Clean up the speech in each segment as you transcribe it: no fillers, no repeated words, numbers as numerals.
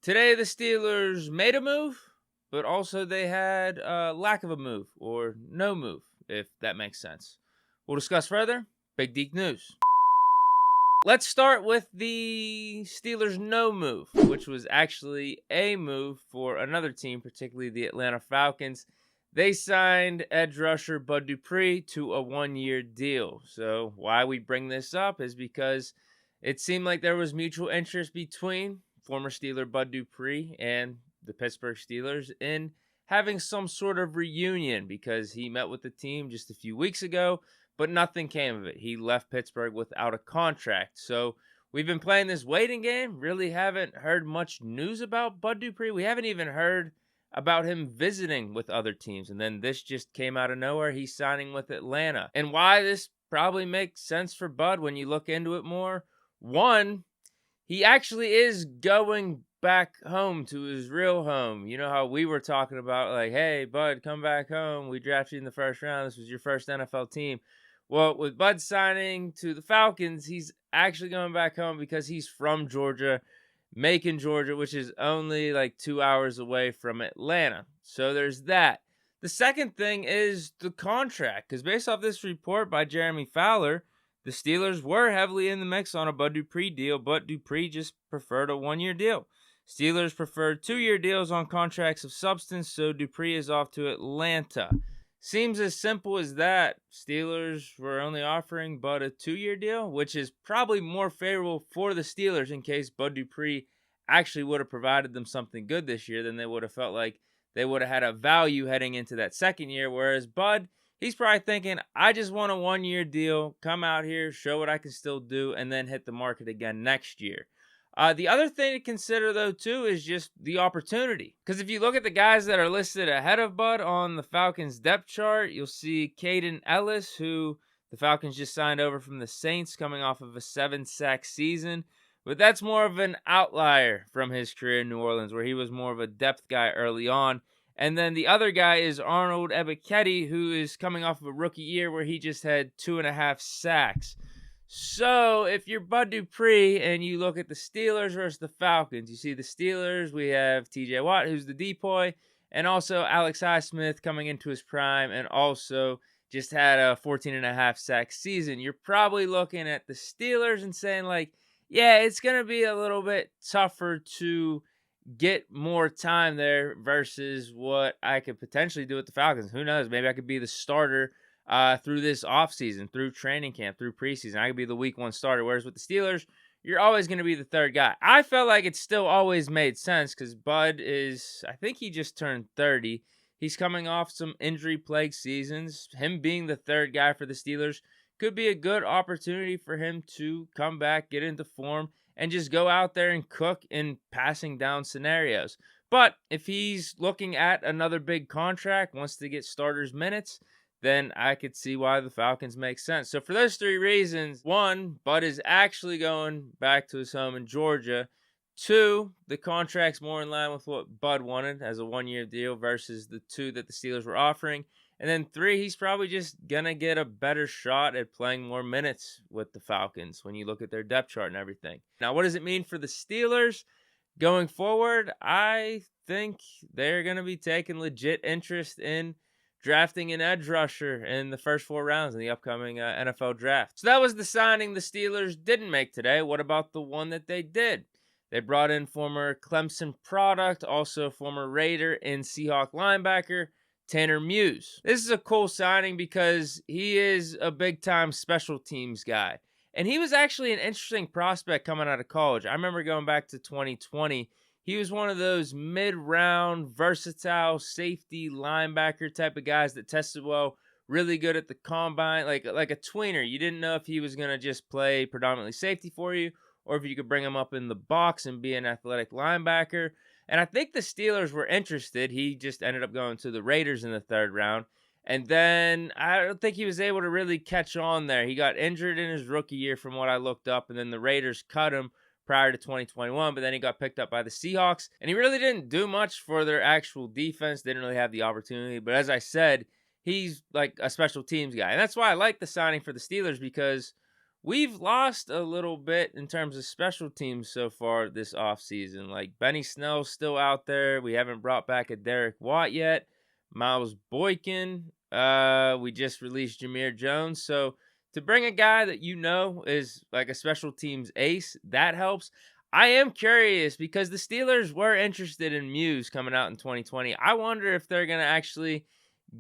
Today, the Steelers made a move, but also they had a lack of a move or no move, if that makes sense. We'll discuss further. Big Deek News. Let's start with the Steelers' no move, which was actually a move for another team, particularly the Atlanta Falcons. They signed edge rusher Bud Dupree to a one-year deal. So why we bring this up is because it seemed like there was mutual interest between former Steeler Bud Dupree and the Pittsburgh Steelers in having some sort of reunion, because he met with the team just a few weeks ago, but nothing came of it. He left Pittsburgh without a contract. So we've been playing this waiting game. Really haven't heard much news about Bud Dupree. We haven't even heard about him visiting with other teams. And then this just came out of nowhere. He's signing with Atlanta. And why this probably makes sense for Bud when you look into it more. One, he actually is going back home to his real home. You know how we were talking about, like, hey, Bud, come back home. We drafted you in the first round. This was your first NFL team. Well, with Bud signing to the Falcons, he's actually going back home because he's from Georgia, Macon, Georgia, which is only like 2 hours away from Atlanta. So there's that. The second thing is the contract, because based off this report by Jeremy Fowler, the Steelers were heavily in the mix on a Bud Dupree deal, but Dupree just preferred a one-year deal. Steelers preferred 2-year deals on contracts of substance, so Dupree is off to Atlanta. Seems as simple as that. Steelers were only offering Bud a 2-year deal, which is probably more favorable for the Steelers in case Bud Dupree actually would have provided them something good this year. Then they would have felt like they would have had a value heading into that second year. Whereas Bud, he's probably thinking, I just want a 1-year deal, come out here, show what I can still do, and then hit the market again next year. The other thing to consider, though, too, is just the opportunity. Because if you look at the guys that are listed ahead of Bud on the Falcons depth chart, you'll see Caden Ellis, who the Falcons just signed over from the Saints, coming off of a 7-sack season. But that's more of an outlier from his career in New Orleans, where he was more of a depth guy early on. And then the other guy is Arnold Ebiketie, who is coming off of a rookie year where he just had 2.5 sacks. So, if you're Bud Dupree and you look at the Steelers versus the Falcons, you see the Steelers, we have TJ Watt, who's the decoy, and also Alex Highsmith coming into his prime, and also just had a 14.5 sack season. You're probably looking at the Steelers and saying, like, yeah, it's going to be a little bit tougher to get more time there versus what I could potentially do with the Falcons. Who knows? Maybe I could be the starter through this offseason, through training camp, through preseason. I could be the week 1 starter. Whereas with the Steelers, you're always going to be the third guy. I felt like it still always made sense because Bud is, I think he just turned 30. He's coming off some injury-plagued seasons. Him being the third guy for the Steelers could be a good opportunity for him to come back, get into form, and just go out there and cook in passing down scenarios. But if he's looking at another big contract, wants to get starters minutes, then I could see why the Falcons make sense. So for those 3 reasons, 1, Bud is actually going back to his home in Georgia. 2, the contract's more in line with what Bud wanted as a 1-year deal versus the 2 that the Steelers were offering. And then 3, he's probably just going to get a better shot at playing more minutes with the Falcons when you look at their depth chart and everything. Now, what does it mean for the Steelers going forward? I think they're going to be taking legit interest in drafting an edge rusher in the first 4 rounds in the upcoming NFL draft. So that was the signing the Steelers didn't make today. What about the one that they did? They brought in former Clemson product, also former Raider and Seahawk linebacker, Tanner Muse. This is a cool signing because he is a big-time special teams guy. And he was actually an interesting prospect coming out of college. I remember going back to 2020. He was one of those mid-round, versatile, safety, linebacker type of guys that tested well, really good at the combine, like a tweener. You didn't know if he was going to just play predominantly safety for you or if you could bring him up in the box and be an athletic linebacker. And I think the Steelers were interested. He just ended up going to the Raiders in the 3rd round. And then I don't think he was able to really catch on there. He got injured in his rookie year from what I looked up, and then the Raiders cut him prior to 2021, but then he got picked up by the Seahawks, and he really didn't do much for their actual defense. Didn't really have the opportunity, but as I said, he's like a special teams guy, and that's why I like the signing for the Steelers, because we've lost a little bit in terms of special teams so far this offseason. Like Benny Snell's still out there. We haven't brought back a Derek Watt yet. Miles Boykin. We just released Jameer Jones. So to bring a guy that is like a special teams ace, that helps. I am curious because the Steelers were interested in Muse coming out in 2020. I wonder if they're going to actually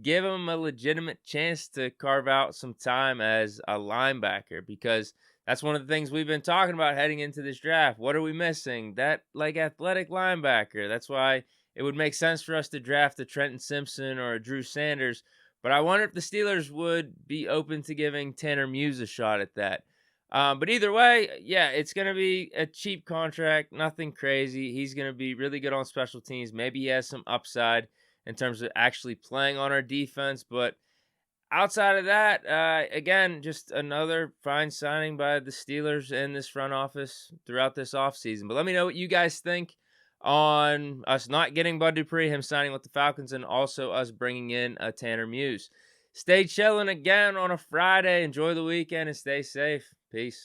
give him a legitimate chance to carve out some time as a linebacker, because that's one of the things we've been talking about heading into this draft. What are we missing? That like athletic linebacker. That's why it would make sense for us to draft a Trenton Simpson or a Drew Sanders. But I wonder if the Steelers would be open to giving Tanner Muse a shot at that. But either way, yeah, it's going to be a cheap contract, nothing crazy. He's going to be really good on special teams. Maybe he has some upside in terms of actually playing on our defense. But outside of that, again, just another fine signing by the Steelers and this front office throughout this offseason. But let me know what you guys think on us not getting Bud Dupree, him signing with the Falcons, and also us bringing in a Tanner Muse. Stay chilling again on a Friday. Enjoy the weekend and stay safe. Peace.